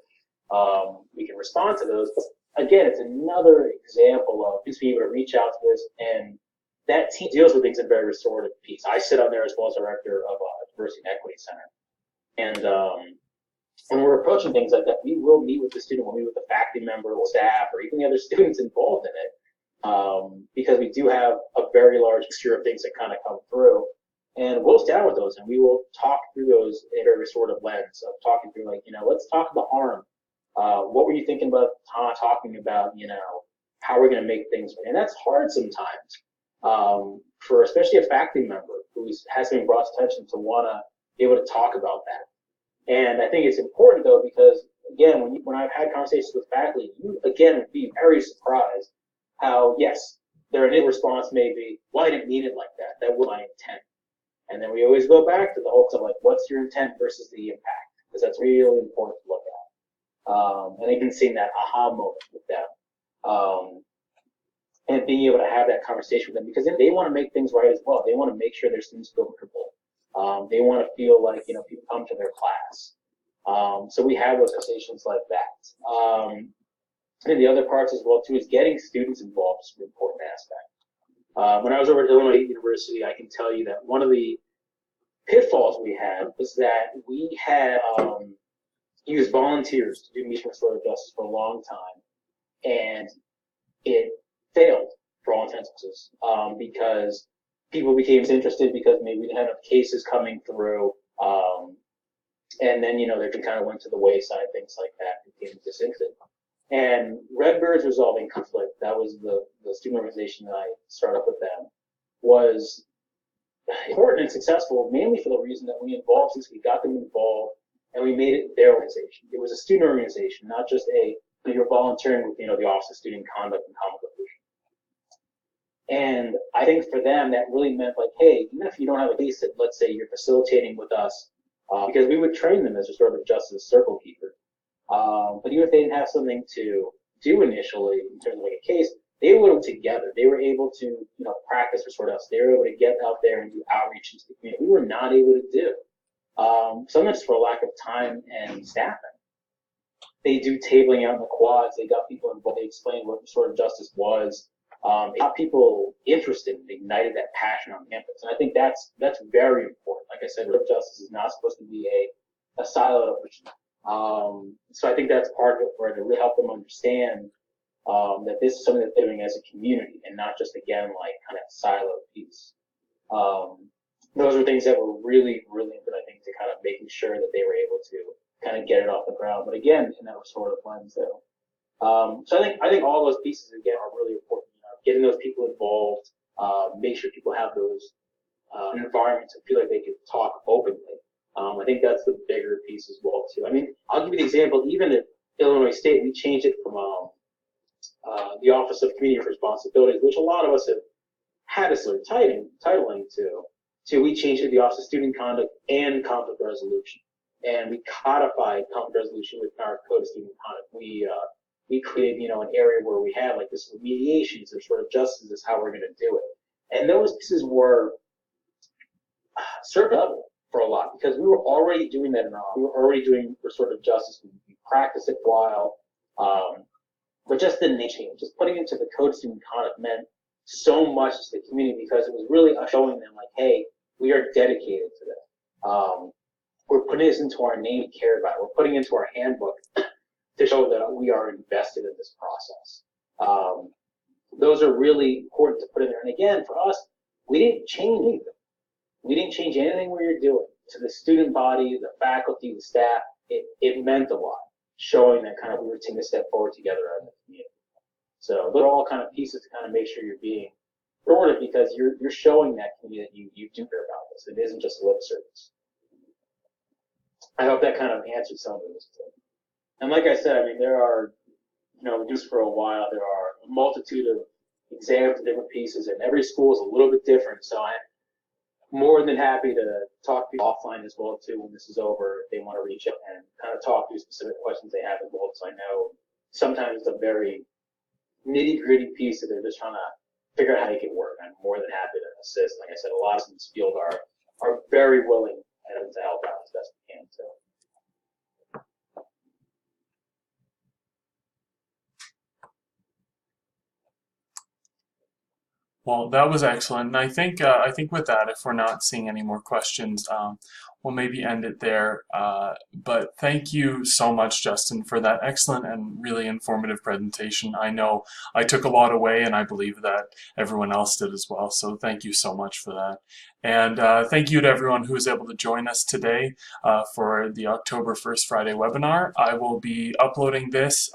we can respond to those. But again, it's another example of just being able to reach out to this, and that team deals with things in a very restorative piece. I sit on there as well as director of Diversity and Equity Center. And when we're approaching things like that, we will meet with the student, we'll meet with the faculty member or staff or even the other students involved in it. Because we do have a very large mixture of things that kind of come through, and we'll sit down with those and we will talk through those in a very restorative lens of talking through, like, let's talk about harm. What were you thinking about talking about, how we're going to make things, and that's hard sometimes for especially a faculty member who has been brought to attention to want to be able to talk about that. And I think it's important though, because again, when I've had conversations with faculty, you again would be very surprised how, yes, their initial response may be, well, I didn't mean it like that. That was my intent. And then we always go back to the whole of like, what's your intent versus the impact? Because that's really important to look at. And even seeing that aha moment with them. And being able to have that conversation with them, because they want to make things right as well. They want to make sure their students feel comfortable. They want to feel like, people come to their class. So we have those conversations like that. And the other parts as well too is getting students involved is an important aspect. When I was over at Illinois University, I can tell you that one of the pitfalls we had was that we had used volunteers to do mission restorative justice for a long time, and it failed for all intents and purposes because people became interested because maybe we didn't have enough cases coming through, and then they kind of went to the wayside, things like that, became disinterested. And Redbirds Resolving Conflict, that was the student organization that I started up with them, was important and successful mainly for the reason that we involved, since we got them involved and we made it their organization. It was a student organization, not just you're volunteering with, the Office of Student Conduct and Conflict Resolution. And I think for them, that really meant like, hey, even if you don't have a case that, let's say, you're facilitating with us, because we would train them as a restorative justice circle keeper. But even if they didn't have something to do initially in terms of like a case, they would have together. They were able to, practice restorative justice. They were able to get out there and do outreach into the community. We were not able to do. Sometimes for a lack of time and staffing. They do tabling out in the quads. They got people involved. They explained what restorative justice was. It got people interested and ignited that passion on campus. And I think that's very important. Like I said, restorative justice is not supposed to be a siloed approach. So I think that's part of it, where to really help them understand that this is something that they're doing as a community and not just, again, like kind of siloed piece. Those are things that were really, really good, I think, to kind of making sure that they were able to kind of get it off the ground. But again, in that restorative lens, though. So I think all those pieces, again, are really important. Getting those people involved, make sure people have those environments and feel like they can talk openly. I think that's the bigger piece as well, too. I mean, I'll give you an example. Even at Illinois State, we changed it from the Office of Community Responsibilities, which a lot of us have had a sort of titling to we changed it to the Office of Student Conduct and Conflict Resolution. And we codified conflict resolution with our Code of Student Conduct. We created, an area where we had like this mediation, so sort of justice is how we're going to do it. And those pieces were served up for a lot because we were already doing that we were already doing restorative justice. We practiced it for a while, but just the name change, just putting it to the Code of Student Conduct meant so much to the community because it was really showing them like, hey, we are dedicated to this. we're putting this into our name and care about it. We're putting it into our handbook to show that we are invested in this process. Those are really important to put in there. And again, for us, we didn't change anything. We didn't change anything we were doing. To the student body, the faculty, the staff, it meant a lot, showing that kind of we were taking a step forward together as a community. So those are all kind of pieces to kind of make sure you're being restorative, because you're showing that community that you do care about this. It isn't just lip service. I hope that kind of answers some of this. And like I said, I mean, there are, just for a while, there are a multitude of exams and different pieces, and every school is a little bit different. So I'm more than happy to talk to you offline as well, too, when this is over, if they want to reach out and kind of talk through specific questions they have as well. So I know sometimes the very nitty-gritty piece that they're just trying to figure out how to make it work. I'm more than happy to assist. Like I said, a lot of us in this field are very willing to help out as best we can. So. Well, that was excellent, and I think with that, if we're not seeing any more questions, we'll maybe end it there. But thank you so much, Justin, for that excellent and really informative presentation. I know I took a lot away, and I believe that everyone else did as well. So thank you so much for that. And thank you to everyone who was able to join us today for the October 1st Friday webinar. I will be uploading this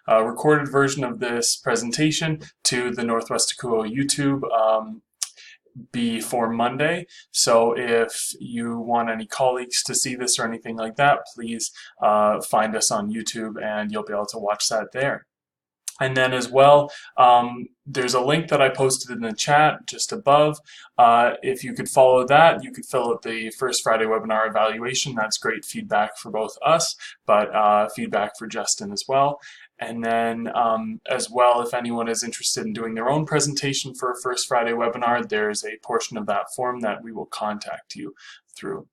recorded version of this presentation to the NWACUHO YouTube before Monday. So if you want any colleagues to see this or anything like that, please find us on YouTube and you'll be able to watch that there. And then as well, there's a link that I posted in the chat just above. If you could follow that, you could fill out the First Friday webinar evaluation. That's great feedback for both us, but feedback for Justin as well. And then as well, if anyone is interested in doing their own presentation for a First Friday webinar, there's a portion of that form that we will contact you through.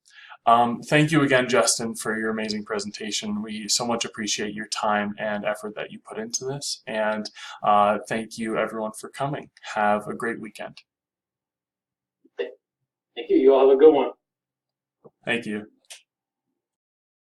Thank you again, Justin, for your amazing presentation. We so much appreciate your time and effort that you put into this. And thank you, everyone, for coming. Have a great weekend. Thank you. You all have a good one. Thank you.